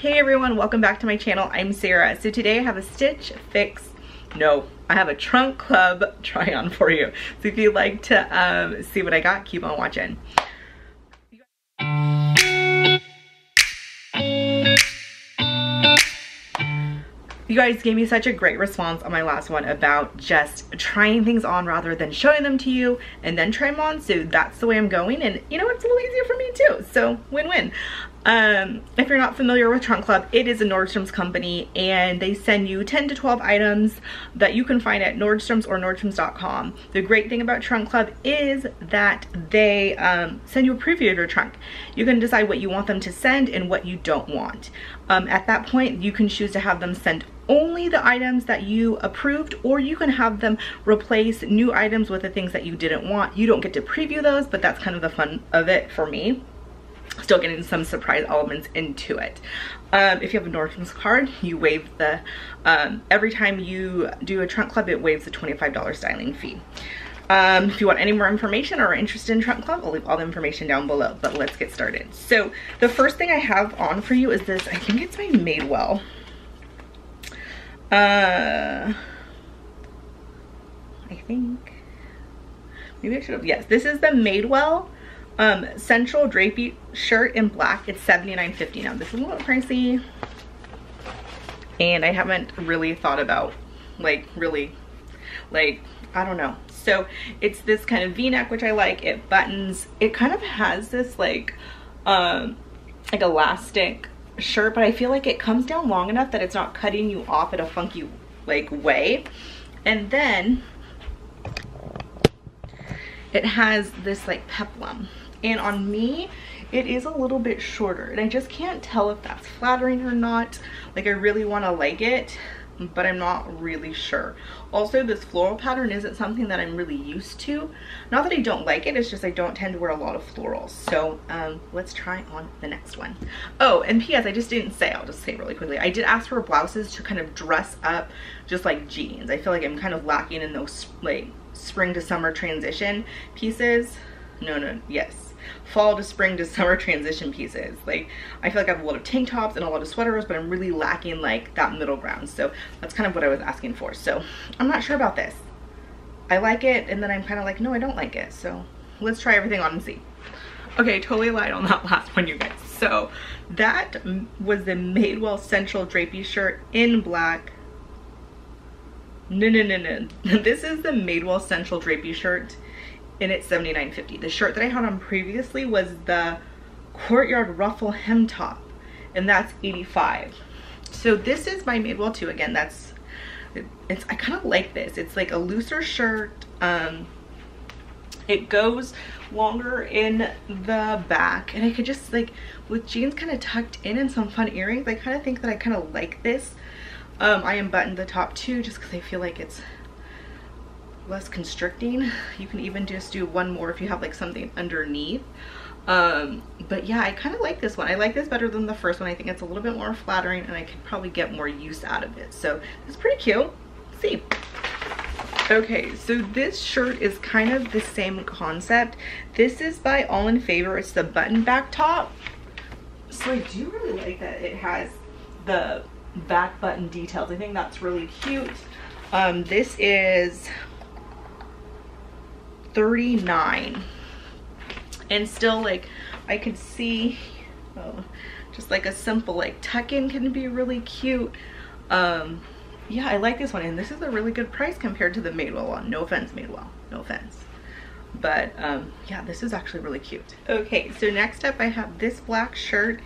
Hey everyone, welcome back to my channel. I'm Sarah. So today I have a stitch fix. No, I have a trunk club try on for you. So if you'd like to see what I got, keep on watching. You guys gave me such a great response on my last one about just trying things on rather than showing them to you and then try them on. So that's the way I'm going, and you know, it's a little easier for me too. So win-win. If you're not familiar with Trunk Club, it is a Nordstrom's company, and they send you 10 to 12 items that you can find at Nordstrom's or Nordstroms.com. The great thing about Trunk Club is that they send you a preview of your trunk. You can decide what you want them to send and what you don't want. At that point, you can choose to have them send only the items that you approved, or you can have them replace new items with the things that you didn't want. You don't get to preview those, but that's kind of the fun of it for me. Still getting some surprise elements into it. If you have a Nordstrom's card, you waive the, every time you do a Trunk Club, it waives the $25 styling fee. If you want any more information or are interested in Trunk Club, I'll leave all the information down below, but let's get started. So the first thing I have on for you is this, I think it's my Madewell. I think, maybe I should have, yes, this is the Madewell Central Drapey shirt in black. It's $79.50. Now this is a little pricey, and I haven't really thought about I don't know. So it's this kind of V-neck, which I like. It buttons, it kind of has this like elastic shirt, but I feel like it comes down long enough that it's not cutting you off at a funky like way. And then it has this like peplum, and on me it is a little bit shorter, and I just can't tell if that's flattering or not. Like I really want to like it, but I'm not really sure. Also, this floral pattern isn't something that I'm really used to. Not that I don't like it, it's just I don't tend to wear a lot of florals. So let's try on the next one. Oh, and P.S. I just didn't say, I'll just say really quickly, I did ask for blouses to kind of dress up just like jeans. I feel like I'm kind of lacking in those like spring to summer transition pieces. Fall to spring to summer transition pieces. Like I feel like I have a lot of tank tops and a lot of sweaters, but I'm really lacking like that middle ground. So that's kind of what I was asking for. So I'm not sure about this. I like it, and then I'm kind of like, no, I don't like it. So let's try everything on and see. Okay, totally lied on that last one, you guys. So that was the Madewell Central Drapey shirt in black. No. This is the Madewell Central Drapey shirt, and it's $79.50. The shirt that I had on previously was the Courtyard Ruffle hem top, and that's $85. So this is my Madewell too. Again, I kind of like this. It's like a looser shirt. It goes longer in the back, and I could just like, with jeans kind of tucked in and some fun earrings, I kind of think that I kind of like this. I unbuttoned the top too, just because I feel like it's less constricting. You can even just do one more if you have like something underneath. But yeah, I kind of like this one. I like this better than the first one. I think it's a little bit more flattering, and I could probably get more use out of it. So it's pretty cute. Let's see. Okay, so this shirt is kind of the same concept. This is by All in Favor. It's the button back top. So I do really like that it has the back button details. I think that's really cute. This is $39, and still like I could see just like a simple like tuck-in can be really cute. Yeah, I like this one, and this is a really good price compared to the Madewell one. No offense, Madewell, no offense, but yeah, this is actually really cute. Okay, so next up I have this black shirt.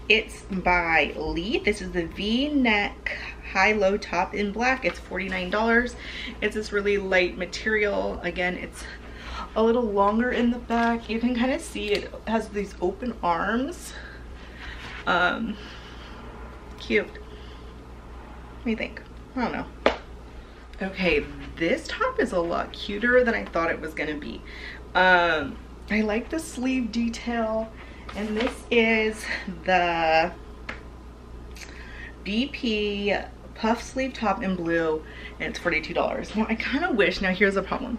It's by Lee. This is the V-neck high-low top in black. It's $49. It's this really light material. Again, it's a little longer in the back. You can kind of see it has these open arms. Cute. What do you think? I don't know. Okay, this top is a lot cuter than I thought it was gonna be. I like the sleeve detail, and this is the BP puff sleeve top in blue, and it's $42. Now I kind of wish, now here's the problem,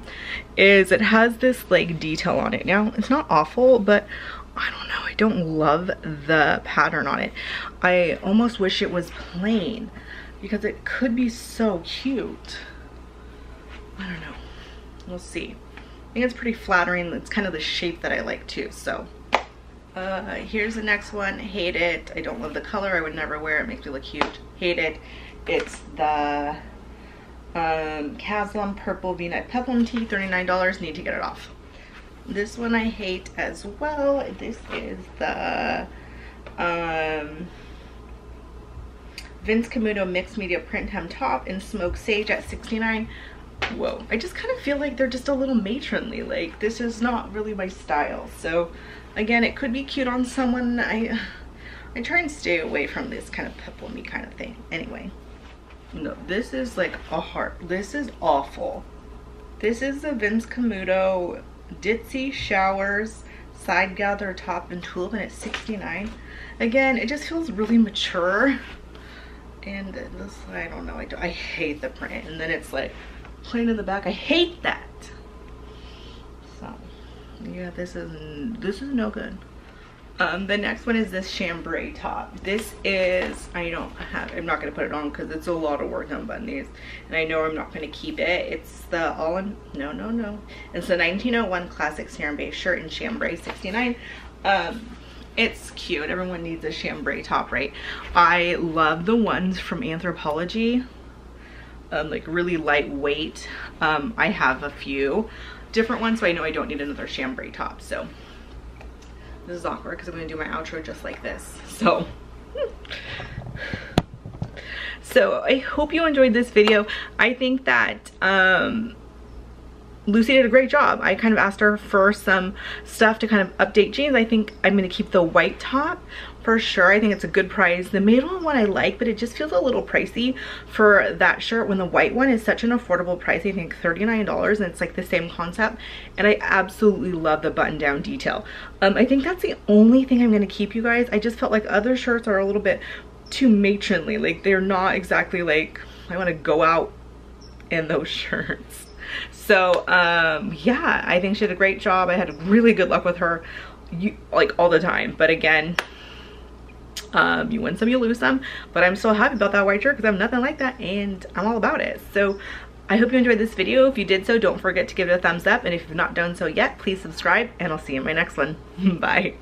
is it has this like detail on it. Now it's not awful, but I don't know, I don't love the pattern on it. I almost wish it was plain because it could be so cute. I don't know, we'll see. I think it's pretty flattering. It's kind of the shape that I like too. So here's the next one. Hate it. I don't love the color. I would never wear it. It makes me look cute. Hate it. It's the Caslon purple V-neck Peplum tee, $39. Need to get it off. This one I hate as well. This is the Vince Camuto mixed media print hem top in smoke sage at $69. Whoa, I just kind of feel like they're just a little matronly. Like, this is not really my style. So again, it could be cute on someone. I try and stay away from this kind of peplum-y kind of thing. Anyway, no, this is like a heart. This is awful. This is the Vince Camuto Ditzy Showers side gather top in tulip, and it's $69. Again, it just feels really mature. And this, I don't know, I hate the print. And then it's like plain in the back. I hate that. So yeah, this is no good. The next one is this chambray top. This is, I'm not gonna put it on because it's a lot of work to unbutton these, and I know I'm not gonna keep it. It's the no. It's the 1901 classic chambray shirt in chambray, $69. It's cute. Everyone needs a chambray top, right? I love the ones from Anthropologie, like really lightweight. I have a few different ones, so I know I don't need another chambray top. So this is awkward because I'm going to do my outro just like this. So I hope you enjoyed this video. I think that Lucy did a great job. I kind of asked her for some stuff to kind of update jeans. I think I'm going to keep the white top for sure. I think it's a good price. The maroon one I like, but it just feels a little pricey for that shirt when the white one is such an affordable price. I think $39, and it's like the same concept, and I absolutely love the button down detail. I think that's the only thing I'm going to keep, you guys. I just felt like other shirts are a little bit too matronly. Like, they're not exactly like I want to go out in those shirts. So yeah, I think she did a great job. I had really good luck with her, like all the time. But again, you win some, you lose some. But I'm so happy about that white shirt because I'm nothing like that, and I'm all about it. So I hope you enjoyed this video. If you did so, don't forget to give it a thumbs up. And if you've not done so yet, please subscribe, and I'll see you in my next one. Bye.